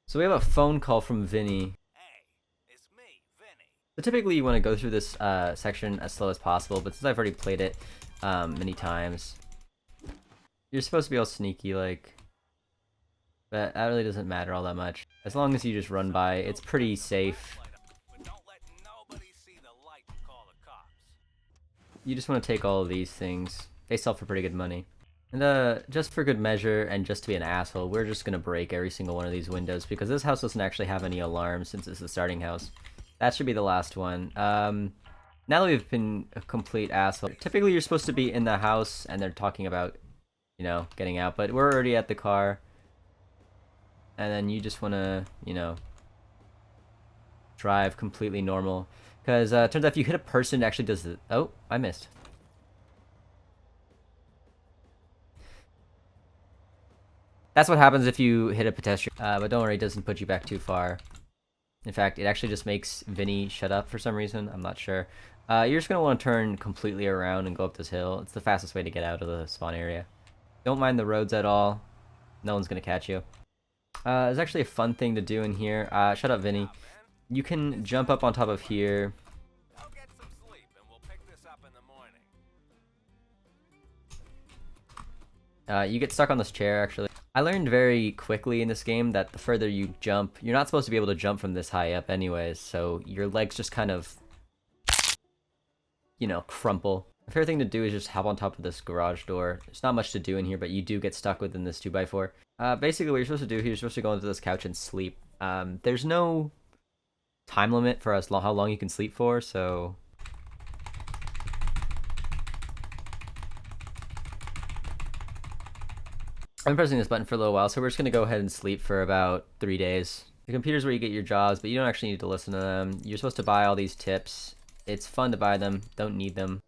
So we have a phone call from Vinny. Hey, it's me, Vinny. So typically you want to go through this section as slow as possible, but since I've already played it many times, you're supposed to be all sneaky, like, but that really doesn't matter all that much. As long as you just run by, it's pretty safe. But don't let nobody see the light and call the cops. You just want to take all of these things. They sell for pretty good money. And just for good measure and just to be an asshole, we're just gonna break every single one of these windows because this house doesn't actually have any alarms since it's the starting house. That should be the last one. Now that we've been a complete asshole, typically you're supposed to be in the house and they're talking about, you know, getting out, but we're already at the car. And then you just wanna, you know, drive completely normal. Because turns out if you hit a person, it actually does the... Oh, I missed. That's what happens if you hit a pedestrian. But don't worry, it doesn't put you back too far. In fact, it actually just makes Vinny shut up for some reason. I'm not sure. You're just going to want to turn completely around and go up this hill. It's the fastest way to get out of the spawn area. Don't mind the roads at all. No one's going to catch you. There's actually a fun thing to do in here. Shut up, Vinny. You can jump up on top of here. Go get some sleep and we'll pick this up in the morning. You get stuck on this chair, actually. I learned very quickly in this game that the further you jump, you're not supposed to be able to jump from this high up anyways, so your legs just kind of, you know, crumple. The fair thing to do is just hop on top of this garage door. There's not much to do in here, but you do get stuck within this 2x4. Basically what you're supposed to do here, you're supposed to go into this couch and sleep. There's no time limit for how long you can sleep for, so... I've been pressing this button for a little while, so we're just going to go ahead and sleep for about 3 days. The computer's where you get your jobs, but you don't actually need to listen to them. You're supposed to buy all these tips. It's fun to buy them, don't need them.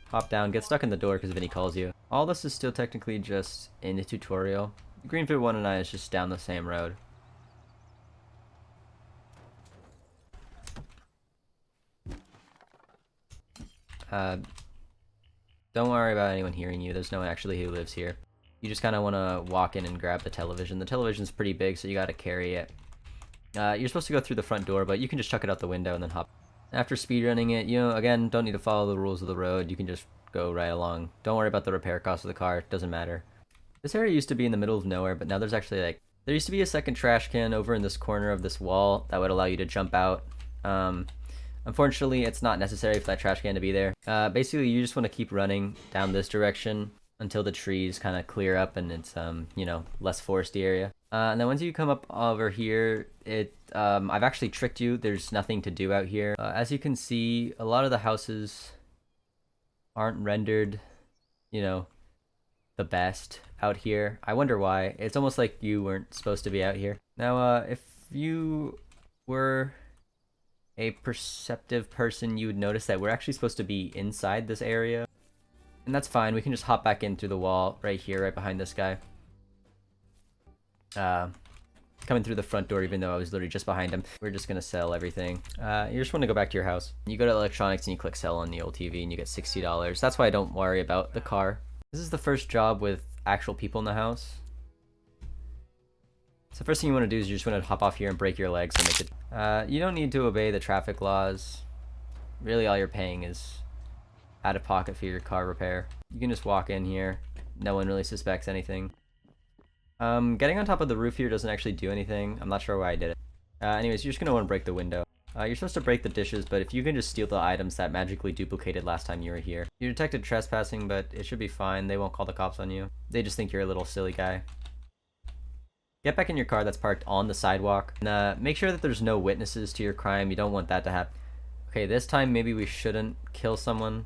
Hop down, get stuck in the door because Vinny calls you. All this is still technically just in the tutorial. Greenfield 1 and I is just down the same road. Don't worry about anyone hearing you. There's no one actually who lives here. You just kind of want to walk in and grab the television. The television's pretty big, so you got to carry it. You're supposed to go through the front door, but you can just chuck it out the window and then hop. After speedrunning it, you know, again, don't need to follow the rules of the road. You can just go right along. Don't worry about the repair cost of the car. It doesn't matter. This area used to be in the middle of nowhere, but now there's actually, like, there used to be a second trash can over in this corner of this wall that would allow you to jump out. Unfortunately, it's not necessary for that trash can to be there. Basically, you just want to keep running down this direction until the trees kind of clear up and it's, you know, less foresty area. And then once you come up over here, I've actually tricked you. There's nothing to do out here. As you can see, a lot of the houses aren't rendered, you know, the best out here. I wonder why. It's almost like you weren't supposed to be out here. Now, if you were a perceptive person, you would notice that we're actually supposed to be inside this area. And that's fine. We can just hop back in through the wall right here, right behind this guy. Coming through the front door, even though I was literally just behind him. We're just gonna sell everything. You just want to go back to your house. You go to electronics and you click sell on the old TV and you get $60. That's why I don't worry about the car. This is the first job with actual people in the house. So first thing you want to do is you just want to hop off here and break your legs and make it. You don't need to obey the traffic laws. Really all you're paying is out of pocket for your car repair. You can just walk in here. No one really suspects anything. Getting on top of the roof here doesn't actually do anything. I'm not sure why I did it. Anyways, you're just going to want to break the window. You're supposed to break the dishes, but if you can just steal the items that magically duplicated last time you were here. You detected trespassing, but it should be fine. They won't call the cops on you. They just think you're a little silly guy. Get back in your car that's parked on the sidewalk. And make sure that there's no witnesses to your crime. You don't want that to happen. Okay, this time maybe we shouldn't kill someone.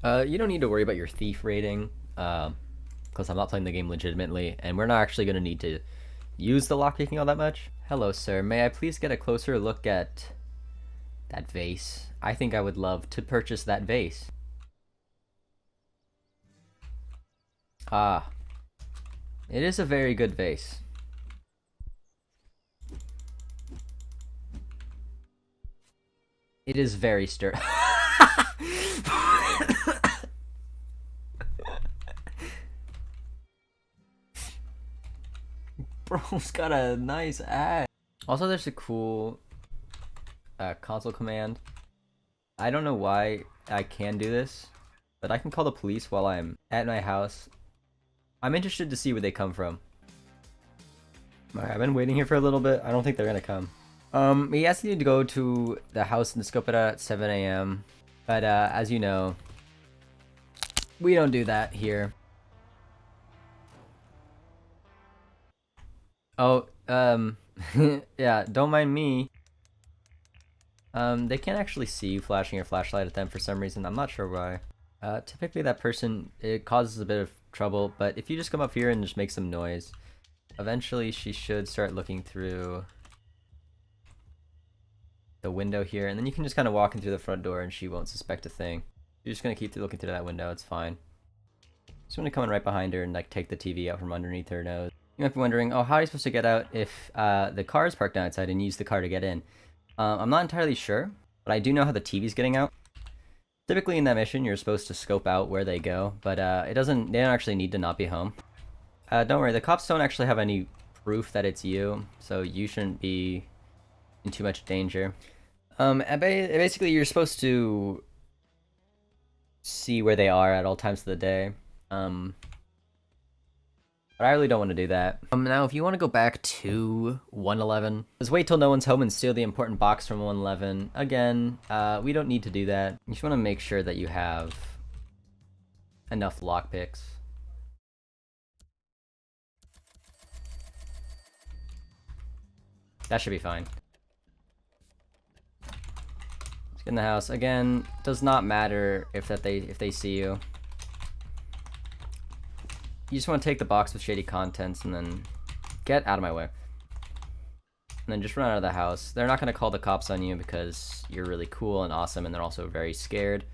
You don't need to worry about your thief rating. Because I'm not playing the game legitimately, and we're not actually going to need to use the lockpicking all that much. Hello, sir. May I please get a closer look at that vase? I think I would love to purchase that vase. Ah. It is a very good vase. It is very sturdy. Bro's got a nice ass. Also, there's a cool console command. I don't know why I can do this, but I can call the police while I'm at my house. I'm interested to see where they come from. Alright, I've been waiting here for a little bit. I don't think they're gonna come. He asked me to go to the house and scope it out at 7 a.m. But as you know, we don't do that here. Oh, yeah, don't mind me. They can't actually see you flashing your flashlight at them for some reason. I'm not sure why. Typically that person, it causes a bit of trouble, but if you just come up here and just make some noise, eventually she should start looking through the window here, and then you can just kind of walk in through the front door and she won't suspect a thing. You're just gonna keep looking through that window, it's fine. Just gonna come in right behind her and like take the TV out from underneath her nose. You might be wondering, oh, how are you supposed to get out if the car is parked outside and use the car to get in? I'm not entirely sure, but I do know how the TV's getting out. Typically in that mission, you're supposed to scope out where they go, but they don't actually need to not be home. Don't worry, the cops don't actually have any proof that it's you, so you shouldn't be in too much danger. Basically, you're supposed to see where they are at all times of the day. But I really don't want to do that. Now, if you want to go back to 111, just wait till no one's home and steal the important box from 111. Again, we don't need to do that. You just want to make sure that you have enough lockpicks. That should be fine. Let's get in the house. Again, does not matter if they see you. You just want to take the box with shady contents and then get out of my way. And then just run out of the house. They're not going to call the cops on you because you're really cool and awesome, and they're also very scared.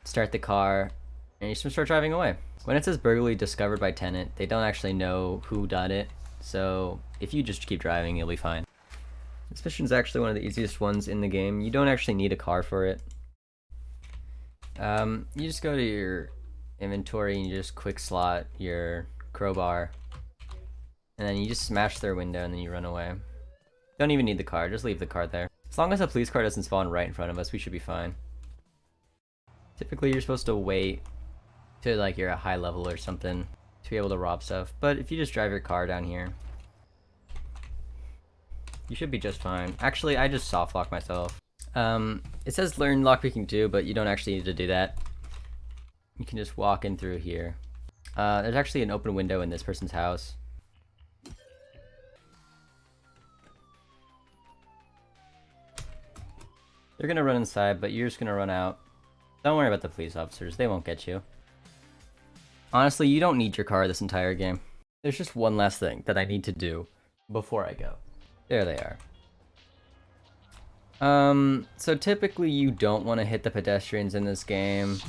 Start the car, and you just start driving away. When it says burglary discovered by tenant, they don't actually know who done it. So if you just keep driving, you'll be fine. This mission is actually one of the easiest ones in the game. You don't actually need a car for it. You just go to your inventory and you just quick slot your crowbar, and then you just smash their window and then you run away. Don't even need the car, just leave the car there. As long as a police car doesn't spawn right in front of us, we should be fine. Typically you're supposed to wait till like you're at high level or something to be able to rob stuff, but if you just drive your car down here, you should be just fine. Actually, I just soft lock myself. It says learn lockpicking too, but you don't actually need to do that. You can just walk in through here. There's actually an open window in this person's house. They're gonna run inside, but you're just gonna run out. Don't worry about the police officers, they won't get you. Honestly, you don't need your car this entire game. There's just one last thing that I need to do before I go. There they are. So typically you don't want to hit the pedestrians in this game.